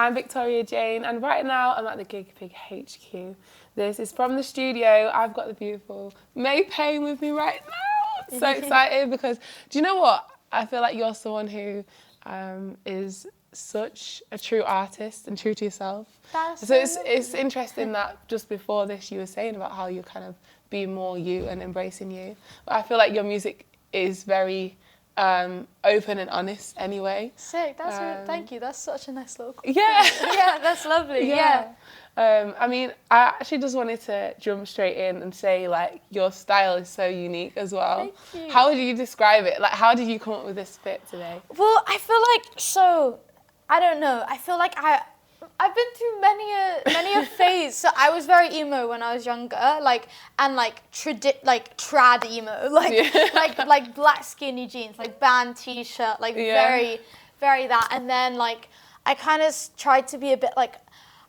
I'm Victoria Jane, and right now I'm at the GigPig HQ. This is from the studio. I've got the beautiful May Payne with me right now. So excited because, do you know what? I feel like you're someone who is such a true artist and true to yourself. So it's interesting that just before this you were saying about how you're kind of being more you and embracing you. But I feel like your music is very open and honest anyway. Sick. Thank you. That's such a nice little Yeah. Yeah, that's lovely. Yeah. I mean, I actually just wanted to jump straight in and say, like, your style is so unique as well. Thank you. How would you describe it? Like, how did you come up with this fit today? Well, I feel like, I don't know. I feel like I've been through many a phase. So I was very emo when I was younger, trad emo, like black skinny jeans, like band t-shirt, very, very that. And then like I kind of tried to be a bit like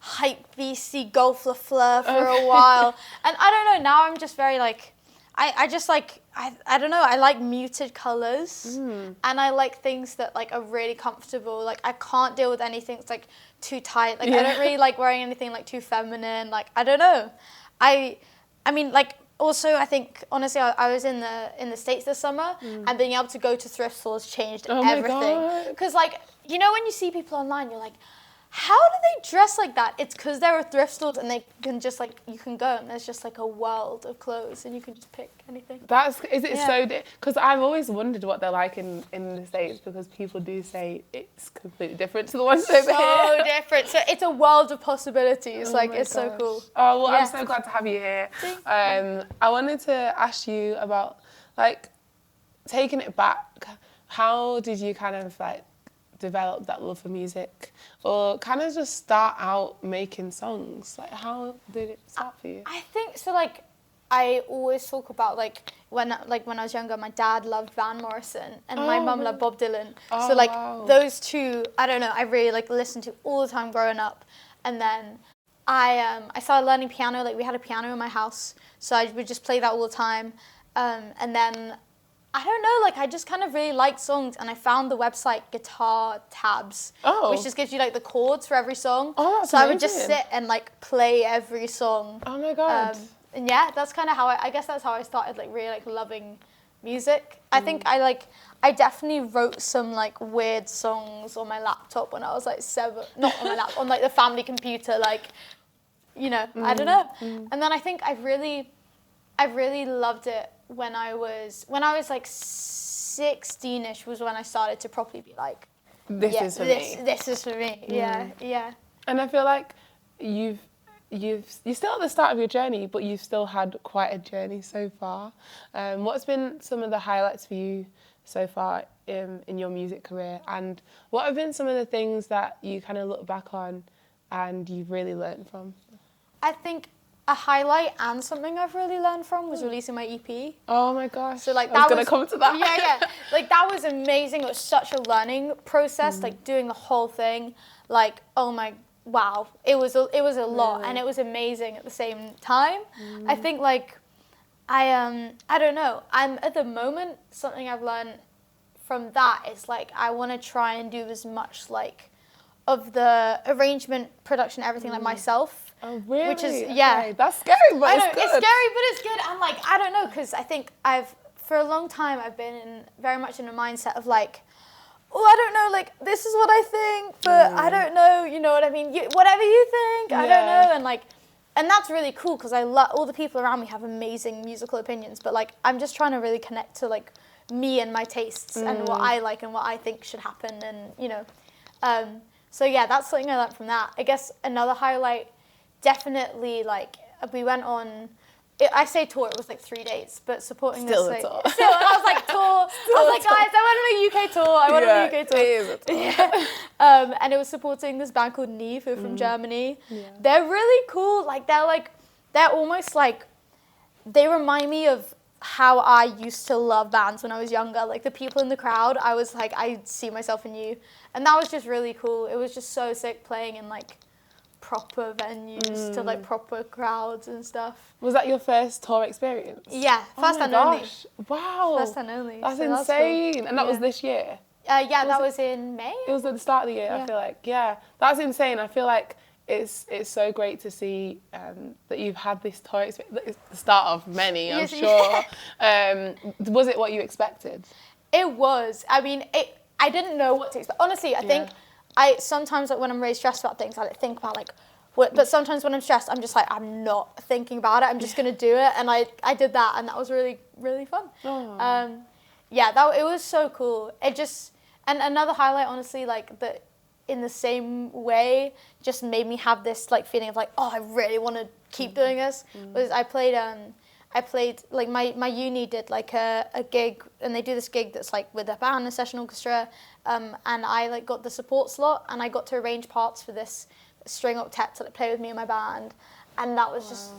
hype beastie golf fleur for a while. And I don't know, now I'm just very like, I just like, I don't know, I like muted colours and I like things that like are really comfortable. Like I can't deal with anything that's like too tight. Like I don't really like wearing anything like too feminine. Like I don't know. I mean like also I think honestly I was in the States this summer and being able to go to thrift stores changed everything. Because like, you know when you see people online you're like, how do they dress like that? It's because there are thrift stores and they can just like, you can go and there's just like a world of clothes and you can just pick anything. Because I've always wondered what they're like in the States, because people do say it's completely different to the ones over here. So different. So it's a world of possibilities. It's so cool. Oh, well, I'm so glad to have you here. I wanted to ask you about like taking it back. How did you kind of like develop that love for music, or kind of just start out making songs? Like how did it start for you? I think so. Like I always talk about like when I was younger, my dad loved Van Morrison and my mum loved Bob Dylan. So like those two, I don't know, I really like listened to all the time growing up. And then I started learning piano. Like we had a piano in my house, so I would just play that all the time. And then I don't know, like I just kind of really liked songs, and I found the website Guitar Tabs, which just gives you like the chords for every song. Oh, that's so amazing. I would just sit and like play every song. Oh my god. And yeah, that's kind of how I guess that's how I started like really like loving music. I think I definitely wrote some like weird songs on my laptop when I was like 7, not on my laptop, on like the family computer, like, you know, I don't know. And then I think I really loved it when I was like 16ish was when I started to properly be like, this is for me. Yeah. And I feel like you're still at the start of your journey, but you've still had quite a journey so far. What's been some of the highlights for you so far in your music career, and what have been some of the things that you kind of look back on and you've really learned from? I think a highlight and something I've really learned from was releasing my EP. Oh my gosh. So like I was going to come to that. Yeah. Like that was amazing. It was such a learning process, like doing the whole thing. Like, oh my, wow. It was a lot, and it was amazing at the same time. I think like, I don't know. I'm at the moment, something I've learned from that is like, I want to try and do as much like of the arrangement, production, everything like myself. Oh, really? Which is, okay. That's scary, but I know, it's good. It's scary, but it's good. And like, I don't know, because I think for a long time, I've been very much in a mindset of like, oh, I don't know, like, this is what I think, but I don't know, you know what I mean? Whatever you think, I don't know. And like, and that's really cool, because I love, all the people around me have amazing musical opinions, but like, I'm just trying to really connect to like me and my tastes and what I like and what I think should happen, and, you know. So yeah, that's something I learned from that. I guess another highlight, definitely, like, we went on, I say tour, it was like 3 days, but supporting Still this, a tour. Still, and I was like, tour. I was like, guys, I went on a UK tour. I went on a UK tour. It is a tour. And it was supporting this band called Neve, who are from Germany. Yeah. They're really cool. Like, they're almost like, they remind me of how I used to love bands when I was younger. Like, the people in the crowd, I was like, I see myself in you. And that was just really cool. It was just so sick playing in, like, proper venues to, like, proper crowds and stuff. Was that your first tour experience? Yeah, first and only. Wow. First and only. That's so insane. That's cool. And that was this year? Yeah, that was in May. It was at the start of the year, I feel like. Yeah, that's insane. I feel like it's so great to see that you've had this tour experience. It's the start of many, I'm sure. Was it what you expected? It was. I mean, I didn't know what to expect. Honestly, I think sometimes like, when I'm really stressed about things, I like, think about like, but sometimes when I'm stressed, I'm just like, I'm not thinking about it. I'm just going to do it. And I did that, and that was really, really fun. It was so cool. It just, and another highlight, honestly, like that in the same way, just made me have this like feeling of like, oh, I really want to keep doing this. Was I played like my uni did like a gig, and they do this gig that's like with a band, a session orchestra, and I like got the support slot, and I got to arrange parts for this string octet to like, play with me and my band, and that was just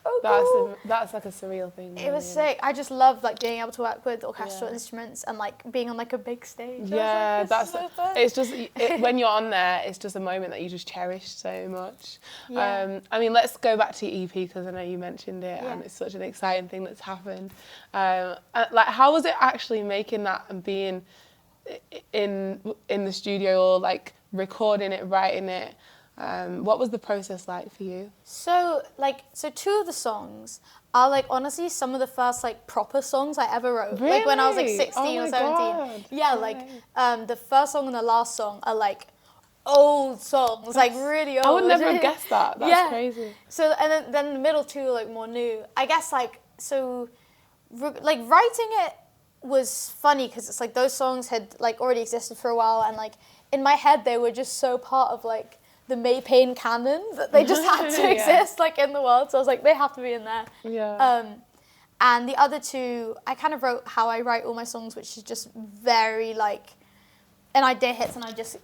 so cool. That's like a surreal thing. It was sick. I just loved like being able to work with orchestral instruments and like being on like a big stage. Yeah, that's so fun. It's just when you're on there, it's just a moment that you just cherish so much. Yeah. I mean, let's go back to your EP, because I know you mentioned it, and it's such an exciting thing that's happened. Like, how was it actually making that and being in the studio, or like recording it, writing it? What was the process like for you? So two of the songs are like honestly some of the first like proper songs I ever wrote. Really? Like when I was like 16 or 17. God. Yeah, like the first song and the last song are like old songs, like really old. I would never have guessed that. That's crazy. So and then the middle two are like more new. I guess like so like writing it was funny because it's like those songs had like already existed for a while, and like in my head they were just so part of like the May Payne canon that they just had to exist like in the world. So I was like, they have to be in there. Yeah. And the other two, I kind of wrote how I write all my songs, which is just very like an idea hits and I just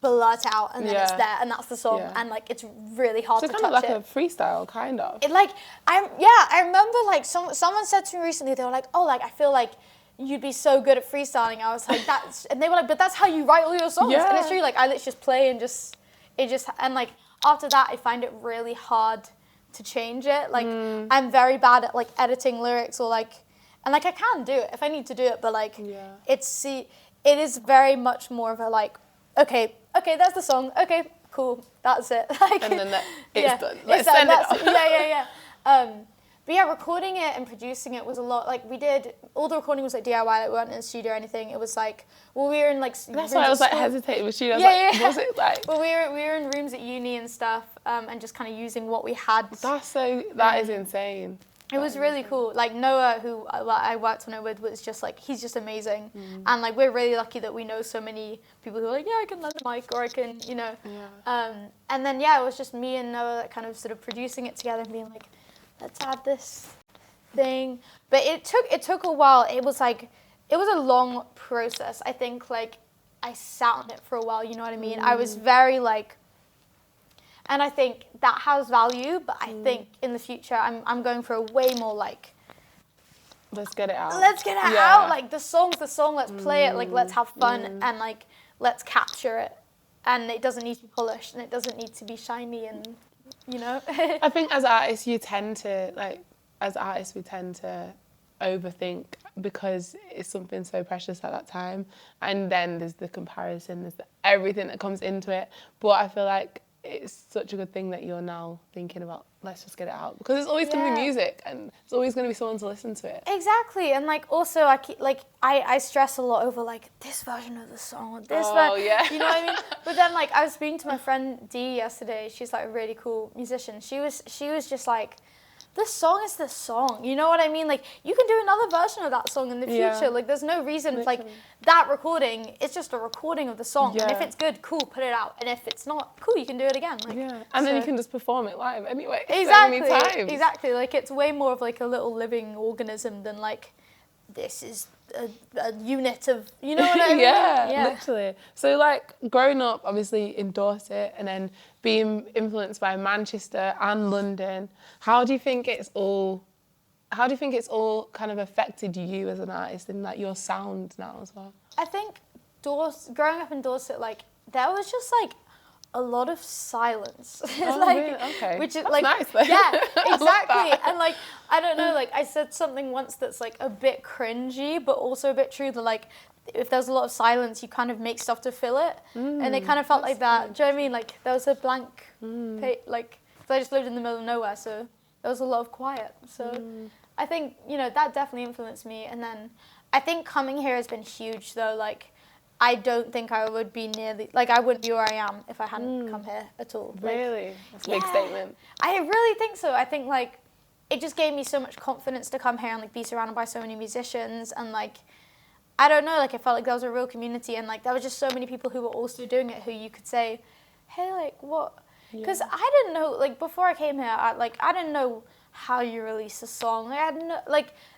blurt out, and then it's there, and that's the song, and like it's really hard to touch it. So kind of like a freestyle, kind of. It like I remember like someone said to me recently, they were like, oh, like I feel like you'd be so good at freestyling. I was like, that's, and they were like, but that's how you write all your songs. And it's true, like I literally just play and and like after that I find it really hard to change it. Like I'm very bad at like editing lyrics or like, and like I can do it if I need to do it, but like it is very much more of a like, okay, that's the song, okay, cool, that's it. Like, and then it's done. Let's send it off. But yeah, recording it and producing it was a lot. Like we did, all the recording was like DIY, like we weren't in the studio or anything. It was like, well, we were in like That's why I was like hesitating with studio. Was it like? Well, we were in rooms at uni and stuff, and just kind of using what we had. That is insane. It was really cool. Like Noah, who I worked on it with, was just like, he's just amazing. And like we're really lucky that we know so many people who are like, yeah, I can lend a mic, or I can, you know. And then it was just me and Noah that kind of sort of producing it together and being like, let's add this thing. But it took a while. It was a long process. I think like I sat on it for a while, you know what I mean? I was very like, and I think that has value, but I think in the future I'm going for a way more like, let's get it out. Out. Like the song's the song, let's play it, like let's have fun and like let's capture it. And it doesn't need to be polished and it doesn't need to be shiny and, you know. I think as artists we tend to overthink because it's something so precious at that time, and then there's the comparison, there's everything that comes into it. But I feel like it's such a good thing that you're now thinking about, let's just get it out, because there's always going to be music and there's always going to be someone to listen to it. Exactly. And like also I stress a lot over like this version of the song or this version, you know what I mean? But then like I was speaking to my friend Dee yesterday. She's like a really cool musician. She was just like, the song is the song, you know what I mean? Like, you can do another version of that song in the future. Like, there's no reason, like, that recording, it's just a recording of the song. And if it's good, cool, put it out. And if it's not, cool, you can do it again. Like, and then you can just perform it live anyway. Exactly. So many times. Exactly. Like, it's way more of, like, a little living organism than, like, this is a unit of, you know what I mean? Yeah, literally. So like growing up obviously in Dorset and then being influenced by Manchester and London, how do you think it's all kind of affected you as an artist and like your sound now as well? I think growing up in Dorset, like there was just like a lot of silence. Like, really? Okay. Which is that's like nice, though. Yeah, exactly. And like I don't know, like I said something once that's like a bit cringy but also a bit true, that like if there's a lot of silence, you kind of make stuff to fill it. And it kind of felt like that. Do you know what I mean? Like there was a blank, like, 'cause I just lived in the middle of nowhere, so there was a lot of quiet. So I think, you know, that definitely influenced me. And then I think coming here has been huge though. Like, I don't think I would be nearly, like I wouldn't be where I am if I hadn't come here at all. Really? That's a big statement. I really think so. I think like, it just gave me so much confidence to come here and like be surrounded by so many musicians, and like, I don't know, like I felt like there was a real community, and like there was just so many people who were also doing it, who you could say, hey, like what? Because I didn't know, like before I came here, I didn't know how you release a song. I had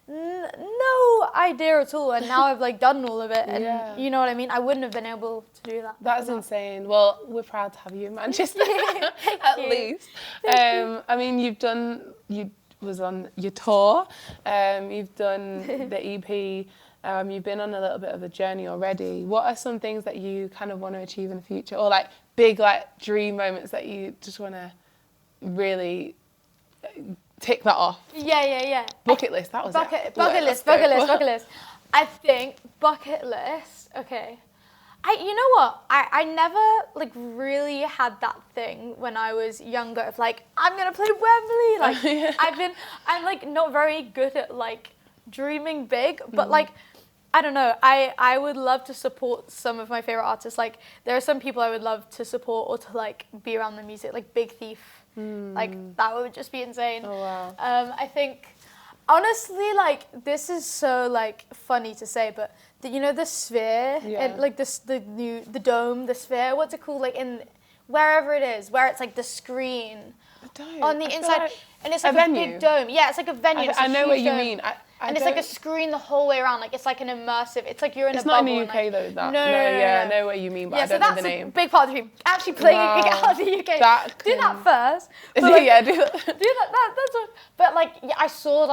no idea at all, and now I've like done all of it, and you know what I mean? I wouldn't have been able to do that. That's insane. Well, we're proud to have you in Manchester, at least. I mean, you was on your tour, you've done the EP, you've been on a little bit of a journey already. What are some things that you kind of want to achieve in the future, or like big like dream moments that you just want to really tick that off? Yeah. Bucket list, that was it. Bucket list. I think bucket list, okay. You know what? I never like really had that thing when I was younger of like, I'm gonna play Wembley. Like I'm like not very good at like dreaming big, but like, I don't know. I would love to support some of my favorite artists. Like there are some people I would love to support or to like be around the music, like Big Thief. Like that would just be insane. Oh wow. I think honestly, like this is so like funny to say, but you know the Sphere, like the dome, the Sphere. What's it called? Like in wherever it is, where it's like the screen on the inside, like and it's like a big dome. Yeah, it's like a venue. I know what you mean. And it's like a screen the whole way around. Like it's like an immersive. It's like you're in a bubble. It's not in the UK though. That no. I know what you mean, but I don't know the name. Yeah, so that's a big part of the dream. Actually playing a gig out of the UK. Do that first. Do that. Do that. That's what. But like I saw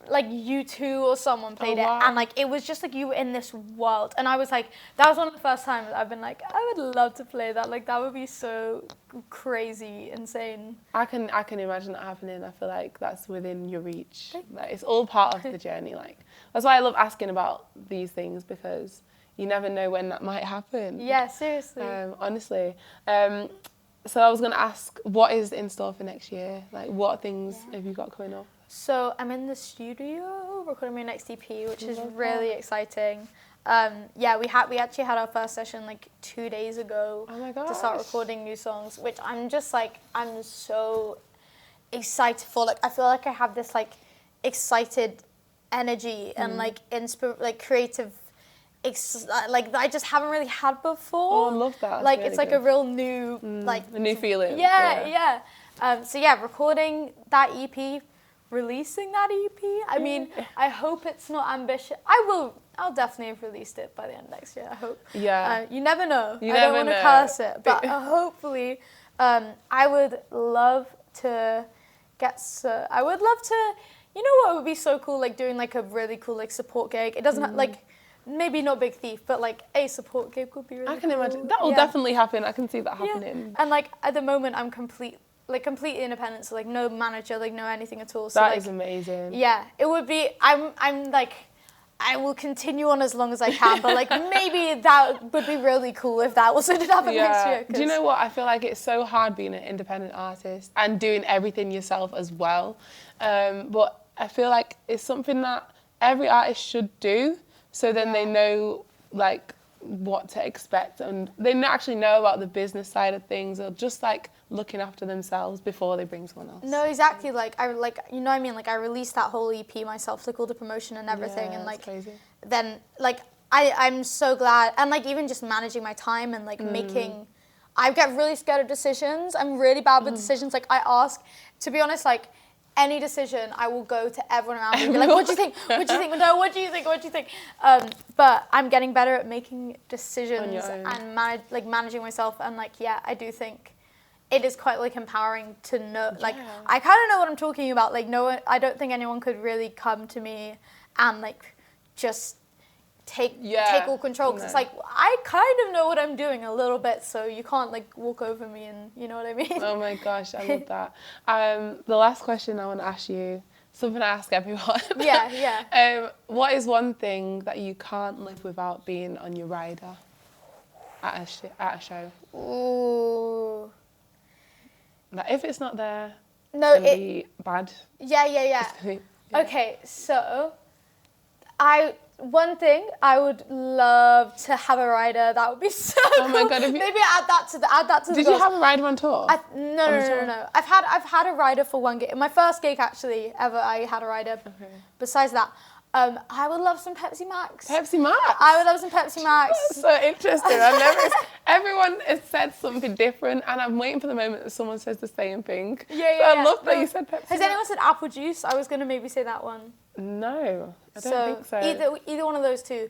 like U2 or someone played it, and like it was just like you were in this world, and I was like, that was one of the first times I've been like, I would love to play that. Like that would be so crazy, insane. I can imagine that happening. I feel like that's within your reach. Like, it's all part of the journey. Like that's why I love asking about these things, because you never know when that might happen. Yeah, seriously. Honestly. So I was gonna ask, what is in store for next year? Like what things have you got coming up? So I'm in the studio recording my next EP, which is really exciting. We actually had our first session like 2 days ago to start recording new songs, which I'm so excited for. Like I feel like I have this like excited energy and like creative, like that I just haven't really had before. Oh, I love that. That's like really it's like good. a real new a new feeling. Yeah. Recording that EP. Releasing that EP. I mean, I hope it's not ambitious. I'll definitely have released it by the end of next year, I hope. Yeah. You never know. I don't want to curse it, but hopefully, I would love to you know what would be so cool, like doing like a really cool like support gig. It doesn't have, like, maybe not Big Thief, but like a support gig would be really cool. I can imagine. That will definitely happen. I can see that happening. And like at the moment I'm completely independent, so like no manager, like no anything at all. So that like, is amazing. Yeah, it would be. I'm like, I will continue on as long as I can, but like maybe that would be really cool if that also did happen next year. Do you know what? I feel like it's so hard being an independent artist and doing everything yourself as well. But I feel like it's something that every artist should do, so then they know like what to expect, and they actually know about the business side of things, or just like looking after themselves before they bring someone else. No, exactly. Like you know what I mean? Like I released that whole EP myself, like all the promotion and everything, and like crazy. Then like I'm so glad, and like even just managing my time and like making. I get really scared of decisions. I'm really bad with decisions. Like I ask, to be honest, like any decision, I will go to everyone around me and be like, what do you think? What do you think? No, what do you think? What do you think? But I'm getting better at making decisions and managing myself. And like, I do think it is quite like empowering to know, like, I kind of know what I'm talking about. Like, I don't think anyone could really come to me and like just take all control, because it's like I kind of know what I'm doing a little bit, so you can't like walk over me, and you know what I mean. Oh my gosh, I love that. The last question I want to ask you, something I ask everyone. Yeah. What is one thing that you can't live without being on your rider at a show? Ooh. Like, if it's not there, No, it's gonna be bad. Yeah. Yeah. Okay, so one thing I would love to have a rider. That would be so cool. Oh my God, Maybe add that to the Did goals. you have a rider on tour? No. I've had a rider for one gig. My first gig actually ever, I had a rider. Okay. Besides that, I would love some Pepsi Max. Pepsi Max? I would love some Pepsi Max. That's so interesting. Everyone has said something different, and I'm waiting for the moment that someone says the same thing. Yeah. I love that you said Pepsi Max. Has anyone said apple juice? I was going to maybe say that one. No, I don't think so. Either one of those two.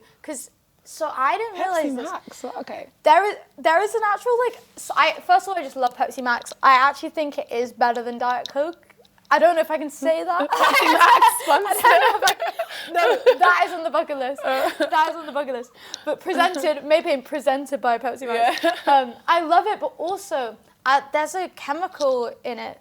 So I didn't realise Pepsi this. Max, okay. There is an actual, like, first of all, I just love Pepsi Max. I actually think it is better than Diet Coke. I don't know if I can say that. Pepsi Max sponsor. No, that is on the bucket list. That is on the bucket list. But May Payne presented by Pepsi Max. Yeah. I love it, but also there's a chemical in it.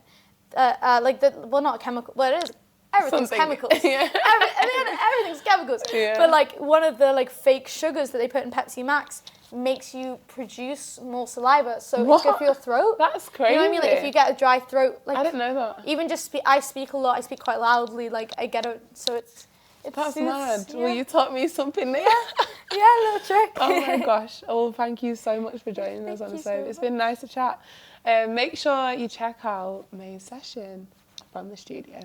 Not a chemical. Well, it is. Everything's chemicals. Yeah. Everything's chemicals. Yeah. But like one of the like fake sugars that they put in Pepsi Max makes you produce more saliva, so it's good for your throat. That's crazy. You know what I mean? Like if you get a dry throat, like I didn't know that. Even just I speak a lot. I speak quite loudly. Like I get it, so it's. That's mad. Yeah. Well, you taught me something new. Yeah, a little trick. Oh my gosh. Oh, thank you so much for joining us on the show. It's been nice to chat. Make sure you check out May's session from the studio.